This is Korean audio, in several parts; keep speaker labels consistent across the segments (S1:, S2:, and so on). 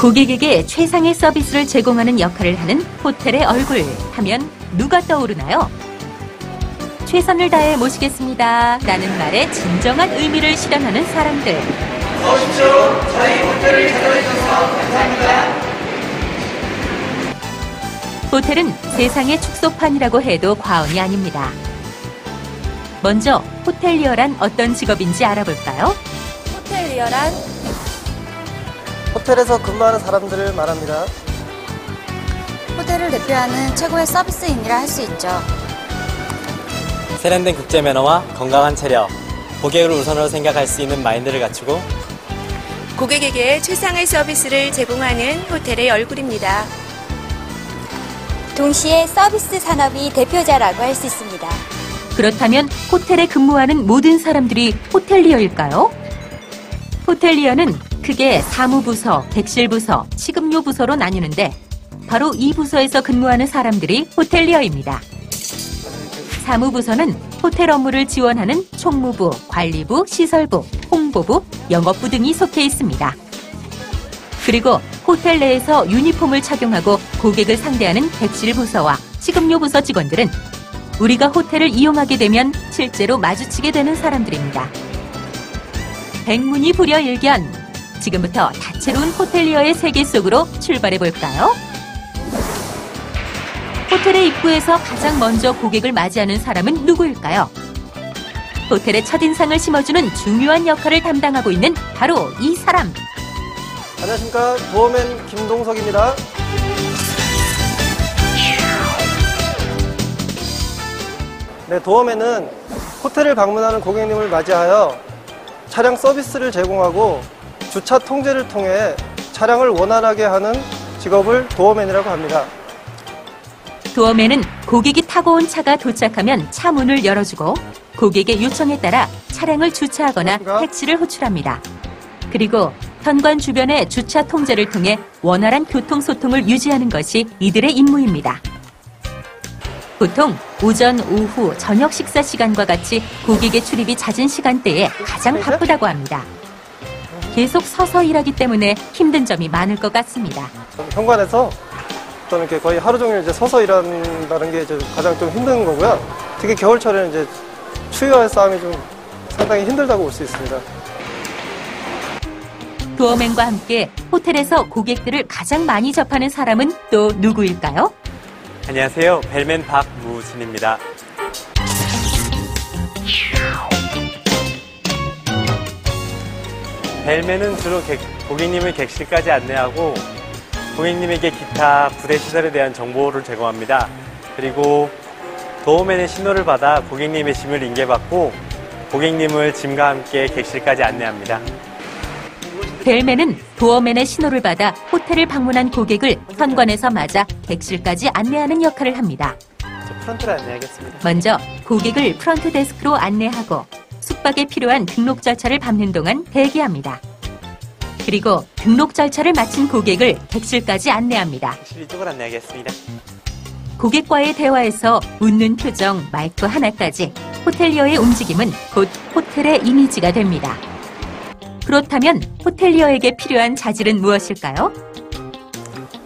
S1: 고객에게 최상의 서비스를 제공하는 역할을 하는 호텔의 얼굴 하면 누가 떠오르나요? 최선을 다해 모시겠습니다 라는 말에 진정한 의미를 실현하는 사람들.
S2: 오십시오. 저희 호텔을 찾아와 주셔서 감사합니다.
S1: 호텔은 세상의 축소판이라고 해도 과언이 아닙니다. 먼저 호텔리어란 어떤 직업인지 알아볼까요?
S3: 호텔리어란
S4: 호텔에서 근무하는 사람들을 말합니다.
S3: 호텔을 대표하는 최고의 서비스인이라 할 수 있죠.
S5: 세련된 국제 매너와 건강한 체력, 고객을 우선으로 생각할 수 있는 마인드를 갖추고
S6: 고객에게 최상의 서비스를 제공하는 호텔의 얼굴입니다.
S3: 동시에 서비스 산업이 대표자라고 할 수 있습니다.
S1: 그렇다면 호텔에 근무하는 모든 사람들이 호텔리어일까요? 호텔리어는 크게 사무부서, 객실부서, 식음료부서로 나뉘는데 바로 이 부서에서 근무하는 사람들이 호텔리어입니다. 사무부서는 호텔 업무를 지원하는 총무부, 관리부, 시설부, 홍보부, 영업부 등이 속해 있습니다. 그리고 호텔 내에서 유니폼을 착용하고 고객을 상대하는 객실부서와 식음료부서 직원들은 우리가 호텔을 이용하게 되면 실제로 마주치게 되는 사람들입니다. 백문이불여일견, 지금부터 다채로운 호텔리어의 세계 속으로 출발해 볼까요? 호텔의 입구에서 가장 먼저 고객을 맞이하는 사람은 누구일까요? 호텔의 첫인상을 심어주는 중요한 역할을 담당하고 있는 바로 이 사람.
S4: 안녕하십니까. 도어맨 김동석입니다. 네, 도어맨은 호텔을 방문하는 고객님을 맞이하여 차량 서비스를 제공하고 주차 통제를 통해 차량을 원활하게 하는 직업을 도어맨이라고 합니다.
S1: 도어맨은 고객이 타고 온 차가 도착하면 차 문을 열어주고 고객의 요청에 따라 차량을 주차하거나 택시를 호출합니다. 그리고 현관 주변의 주차 통제를 통해 원활한 교통소통을 유지하는 것이 이들의 임무입니다. 보통 오전, 오후, 저녁 식사 시간과 같이 고객의 출입이 잦은 시간대에 가장 바쁘다고 합니다. 계속 서서 일하기 때문에 힘든 점이 많을 것 같습니다.
S4: 현관에서 저는 이렇게 거의 하루 종일 이제 서서 일한다는 게 이제 가장 좀 힘든 거고요. 특히 겨울철에는 이제 추위와의 싸움이 좀 상당히 힘들다고 볼 수 있습니다.
S1: 도어맨과 함께 호텔에서 고객들을 가장 많이 접하는 사람은 또 누구일까요?
S5: 안녕하세요. 벨맨 박무진입니다. 벨맨은 주로 고객님을 객실까지 안내하고 고객님에게 기타 부대 시설에 대한 정보를 제공합니다. 그리고 도어맨의 신호를 받아 고객님의 짐을 인계받고 고객님을 짐과 함께 객실까지 안내합니다.
S1: 벨맨은 도어맨의 신호를 받아 호텔을 방문한 고객을 현관에서 맞아 객실까지 안내하는 역할을 합니다.
S5: 저 프런트를 안내하겠습니다.
S1: 먼저 고객을 프런트 데스크로 안내하고 숙박에 필요한 등록 절차를 밟는 동안 대기합니다. 그리고 등록 절차를 마친 고객을 객실까지 안내합니다.
S5: 객실 이쪽을 안내하겠습니다.
S1: 고객과의 대화에서 웃는 표정, 말투 하나까지 호텔리어의 움직임은 곧 호텔의 이미지가 됩니다. 그렇다면 호텔리어에게 필요한 자질은 무엇일까요?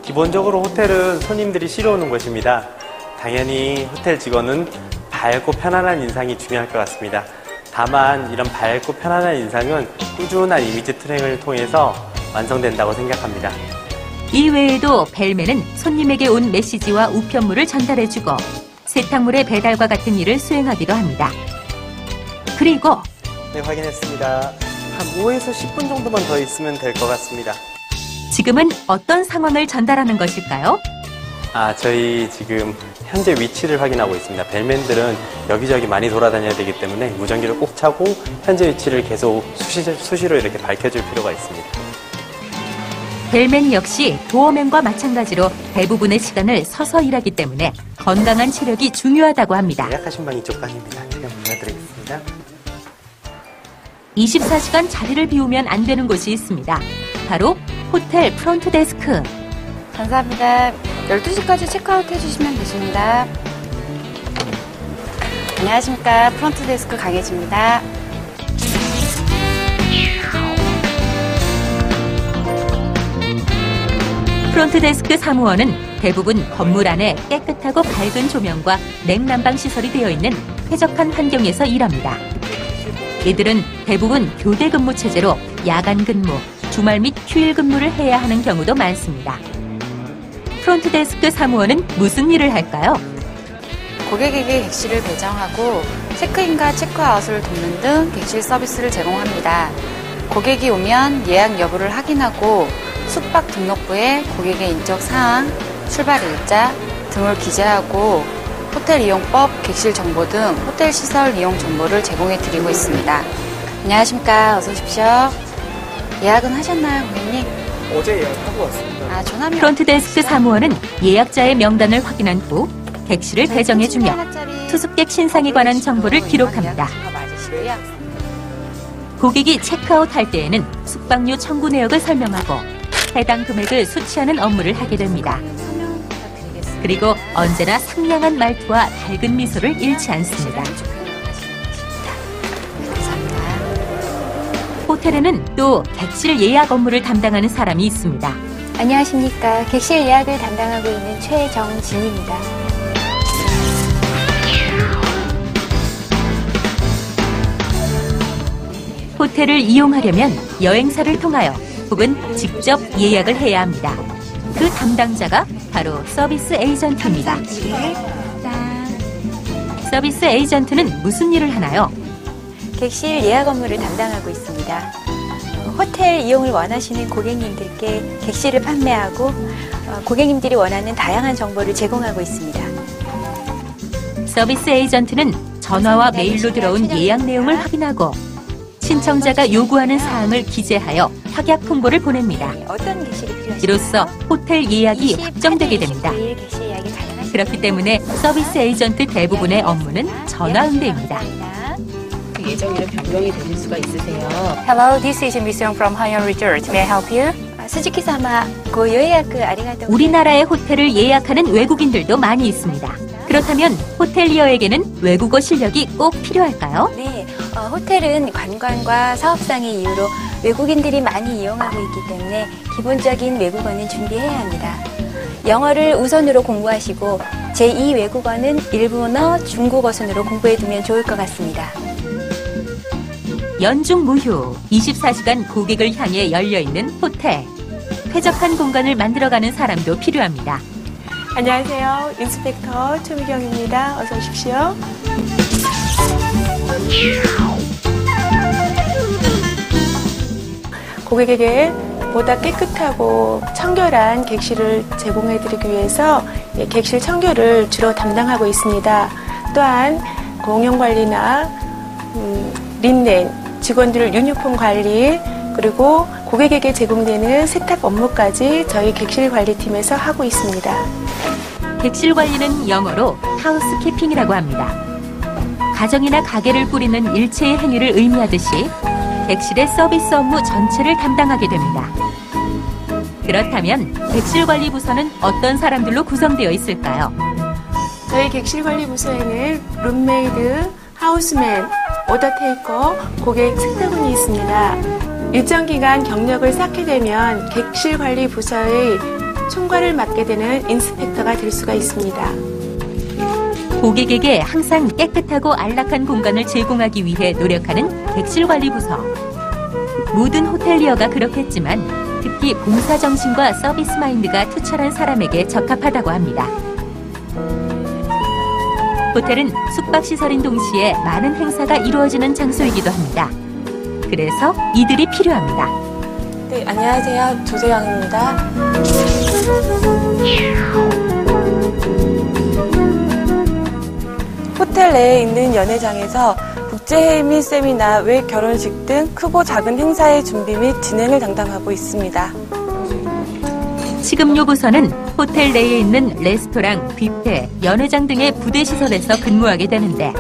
S5: 기본적으로 호텔은 손님들이 쉬러 오는 곳입니다. 당연히 호텔 직원은 밝고 편안한 인상이 중요할 것 같습니다. 다만 이런 밝고 편안한 인상은 꾸준한 이미지 트레이닝을 통해서 완성된다고 생각합니다.
S1: 이외에도 벨맨은 손님에게 온 메시지와 우편물을 전달해주고 세탁물의 배달과 같은 일을 수행하기도 합니다. 그리고
S5: 네, 확인했습니다. 한 5에서 10분 정도만 더 있으면 될 것 같습니다.
S1: 지금은 어떤 상황을 전달하는 것일까요?
S5: 저희 지금 현재 위치를 확인하고 있습니다. 벨맨들은 여기저기 많이 돌아다녀야 되기 때문에 무전기를 꼭 차고 현재 위치를 계속 수시로 이렇게 밝혀줄 필요가 있습니다.
S1: 벨맨 역시 도어맨과 마찬가지로 대부분의 시간을 서서 일하기 때문에 건강한 체력이 중요하다고 합니다.
S5: 예약하신 방 이쪽 방입니다. 제가 불러드리겠습니다.
S1: 24시간 자리를 비우면 안 되는 곳이 있습니다. 바로 호텔 프론트 데스크.
S3: 감사합니다. 12시까지 체크아웃 해주시면 되십니다. 안녕하십니까. 프론트 데스크 강혜지입니다.
S1: 프론트데스크 사무원은 대부분 건물 안에 깨끗하고 밝은 조명과 냉난방 시설이 되어 있는 쾌적한 환경에서 일합니다. 이들은 대부분 교대 근무 체제로 야간 근무, 주말 및 휴일 근무를 해야 하는 경우도 많습니다. 프론트데스크 사무원은 무슨 일을 할까요?
S3: 고객에게 객실을 배정하고 체크인과 체크아웃을 돕는 등 객실 서비스를 제공합니다. 고객이 오면 예약 여부를 확인하고 숙박 등록부에 고객의 인적 사항, 출발 일자 등을 기재하고 호텔 이용법, 객실 정보 등 호텔 시설 이용 정보를 제공해 드리고 있습니다. 안녕하십니까. 어서 오십시오. 예약은 하셨나요, 고객님?
S4: 어제 예약하고 왔습니다.
S3: 전화면
S1: 프론트데스크 사무원은 예약자의 명단을 확인한 후 객실을 배정해주며 투숙객 신상에 관한 정보를 기록합니다. 고객이 체크아웃 할 때에는 숙박료 청구 내역을 설명하고 해당 금액을 수취하는 업무를 하게 됩니다. 그리고 언제나 상냥한 말투와 밝은 미소를 잃지 않습니다. 호텔에는 또 객실 예약 업무를 담당하는 사람이 있습니다.
S7: 안녕하십니까. 객실 예약을 담당하고 있는 최정진입니다.
S1: 호텔을 이용하려면 여행사를 통하여 혹은 직접 예약을 해야 합니다. 그 담당자가 바로 서비스 에이전트입니다. 서비스 에이전트는 무슨 일을 하나요?
S7: 객실 예약 업무를 담당하고 있습니다. 호텔 이용을 원하시는 고객님들께 객실을 판매하고 고객님들이 원하는 다양한 정보를 제공하고 있습니다.
S1: 서비스 에이전트는 전화와 메일로 들어온 예약 내용을 확인하고 신청자가 요구하는 사항을 기재하여 확약 통보를 보냅니다.
S7: 어떤 객실이 필요하신가요?
S1: 이로써 호텔 예약이 확정되게 됩니다.
S7: 객실 예약이 가능하십니까?
S1: 그렇기 때문에 서비스 에이전트 대부분의 업무는 전화 응대입니다.
S8: 예정일에 변경이 되실 수가 있으세요.
S7: Hello, this is Miss Young from Haeyeon Resort. May I help you? 스즈키-사마, 고 요예약 아리가또.
S1: 우리나라의 호텔을 예약하는 외국인들도 많이 있습니다. 그렇다면 호텔리어에게는 외국어 실력이 꼭 필요할까요?
S7: 네, 호텔은 관광과 사업상의 이유로 외국인들이 많이 이용하고 있기 때문에 기본적인 외국어는 준비해야 합니다. 영어를 우선으로 공부하시고 제2 외국어는 일본어, 중국어 순으로 공부해두면 좋을 것 같습니다.
S1: 연중 무휴 24시간 고객을 향해 열려있는 호텔. 쾌적한 공간을 만들어가는 사람도 필요합니다.
S9: 안녕하세요. 인스펙터 최미경입니다. 어서 오십시오. 고객에게 보다 깨끗하고 청결한 객실을 제공해드리기 위해서 객실 청결을 주로 담당하고 있습니다. 또한 공용관리나 린넨, 직원들 유니폼 관리, 그리고 고객에게 제공되는 세탁 업무까지 저희 객실 관리팀에서 하고 있습니다.
S1: 객실 관리는 영어로 하우스키핑이라고 합니다. 가정이나 가게를 꾸리는 일체의 행위를 의미하듯이 객실의 서비스 업무 전체를 담당하게 됩니다. 그렇다면 객실 관리 부서는 어떤 사람들로 구성되어 있을까요?
S9: 저희 객실 관리 부서에는 룸메이드, 하우스맨, 오더테이커, 고객 승차군이 있습니다. 일정 기간 경력을 쌓게 되면 객실 관리 부서의 총괄을 맡게 되는 인스펙터가 될 수가 있습니다.
S1: 고객에게 항상 깨끗하고 안락한 공간을 제공하기 위해 노력하는 객실 관리 부서. 모든 호텔리어가 그렇겠지만 특히 봉사 정신과 서비스 마인드가 투철한 사람에게 적합하다고 합니다. 호텔은 숙박시설인 동시에 많은 행사가 이루어지는 장소이기도 합니다. 그래서 이들이 필요합니다.
S9: 네, 안녕하세요. 조세영입니다. 호텔 내에 있는 연회장에서 국제회의 및 세미나, 외 결혼식 등 크고 작은 행사의 준비 및 진행을 담당하고 있습니다.
S1: 식음료 부서는 호텔 내에 있는 레스토랑, 뷔페, 연회장 등의 부대 시설에서 근무하게 되는데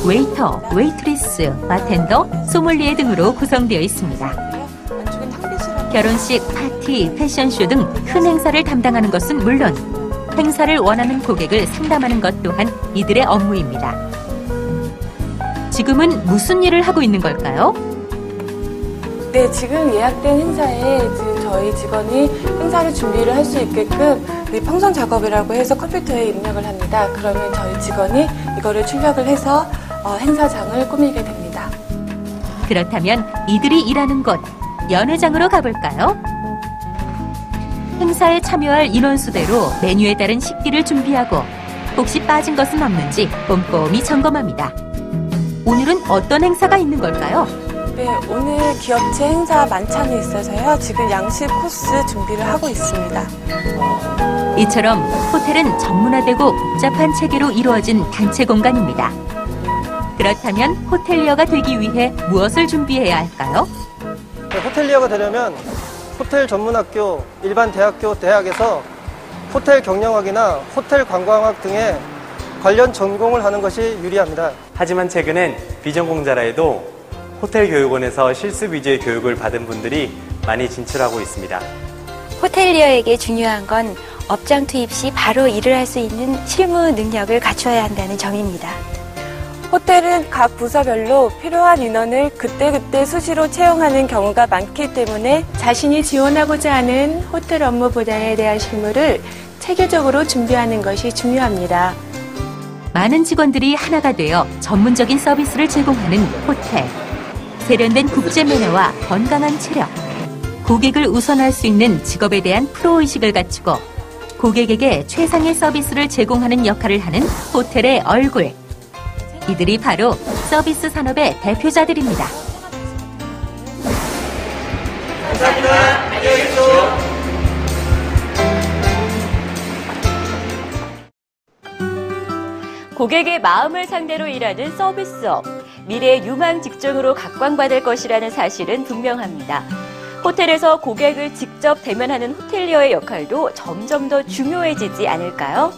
S1: 웨이터, 웨이트리스, 바텐더, 소믈리에 등으로 구성되어 있습니다. 결혼식, 파티, 패션쇼 등 큰 행사를 담당하는 것은 물론 행사를 원하는 고객을 상담하는 것 또한 이들의 업무입니다. 지금은 무슨 일을 하고 있는 걸까요?
S9: 네, 지금 예약된 행사에 저희 직원이 행사를 준비를 할 수 있게끔 평선 작업이라고 해서 컴퓨터에 입력을 합니다. 그러면 저희 직원이 이거를 출력을 해서 행사장을 꾸미게 됩니다.
S1: 그렇다면 이들이 일하는 곳, 연회장으로 가볼까요? 행사에 참여할 인원수대로 메뉴에 따른 식기를 준비하고 혹시 빠진 것은 없는지 꼼꼼히 점검합니다. 오늘은 어떤 행사가 있는 걸까요?
S9: 네, 오늘 기업체 행사 만찬이 있어서요. 지금 양식 코스 준비를 하고 있습니다.
S1: 이처럼 호텔은 전문화되고 복잡한 체계로 이루어진 단체 공간입니다. 그렇다면 호텔리어가 되기 위해 무엇을 준비해야 할까요?
S4: 호텔리어가 되려면 호텔 전문학교, 일반 대학교, 대학에서 호텔 경영학이나 호텔 관광학 등의 관련 전공을 하는 것이 유리합니다.
S5: 하지만 최근엔 비전공자라 해도 호텔 교육원에서 실습 위주의 교육을 받은 분들이 많이 진출하고 있습니다.
S7: 호텔리어에게 중요한 건 업장 투입 시 바로 일을 할 수 있는 실무 능력을 갖춰야 한다는 점입니다.
S9: 호텔은 각 부서별로 필요한 인원을 그때그때 수시로 채용하는 경우가 많기 때문에 자신이 지원하고자 하는 호텔 업무 분야에 대한 실무를 체계적으로 준비하는 것이 중요합니다.
S1: 많은 직원들이 하나가 되어 전문적인 서비스를 제공하는 호텔. 세련된 국제 매너와 건강한 체력. 고객을 우선할 수 있는 직업에 대한 프로의식을 갖추고 고객에게 최상의 서비스를 제공하는 역할을 하는 호텔의 얼굴. 이들이 바로 서비스 산업의 대표자들입니다.
S2: 감사합니다. 안녕히 계십시오.
S10: 고객의 마음을 상대로 일하는 서비스업. 미래의 유망 직종으로 각광받을 것이라는 사실은 분명합니다. 호텔에서 고객을 직접 대면하는 호텔리어의 역할도 점점 더 중요해지지 않을까요?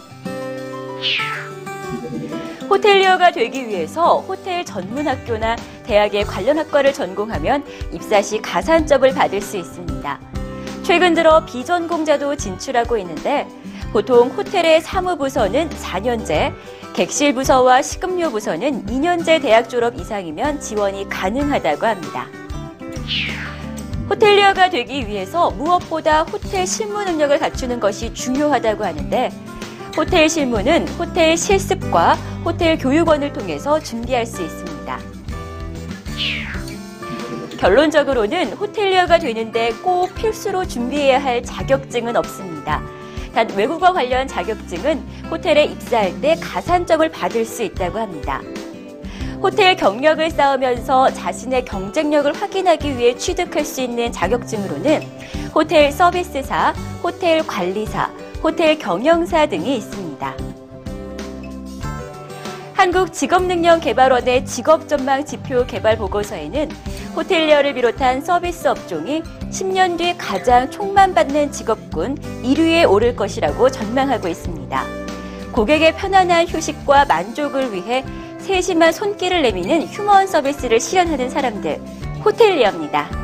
S10: 호텔리어가 되기 위해서 호텔 전문학교나 대학의 관련 학과를 전공하면 입사 시 가산점을 받을 수 있습니다. 최근 들어 비전공자도 진출하고 있는데 보통 호텔의 사무부서는 4년제, 객실부서와 식음료부서는 2년제 대학 졸업 이상이면 지원이 가능하다고 합니다. 호텔리어가 되기 위해서 무엇보다 호텔 실무 능력을 갖추는 것이 중요하다고 하는데 호텔 실무는 호텔 실습과 호텔 교육원을 통해서 준비할 수 있습니다. 결론적으로는 호텔리어가 되는데 꼭 필수로 준비해야 할 자격증은 없습니다. 단 외국어 관련 자격증은 호텔에 입사할 때 가산점을 받을 수 있다고 합니다. 호텔 경력을 쌓으면서 자신의 경쟁력을 확인하기 위해 취득할 수 있는 자격증으로는 호텔 서비스사, 호텔 관리사, 호텔 경영사 등이 있습니다. 한국직업능력개발원의 직업전망 지표 개발 보고서에는 호텔리어를 비롯한 서비스 업종이 10년 뒤 가장 촉망받는 직업군 1위에 오를 것이라고 전망하고 있습니다. 고객의 편안한 휴식과 만족을 위해 세심한 손길을 내미는 휴먼 서비스를 실현하는 사람들, 호텔리어입니다.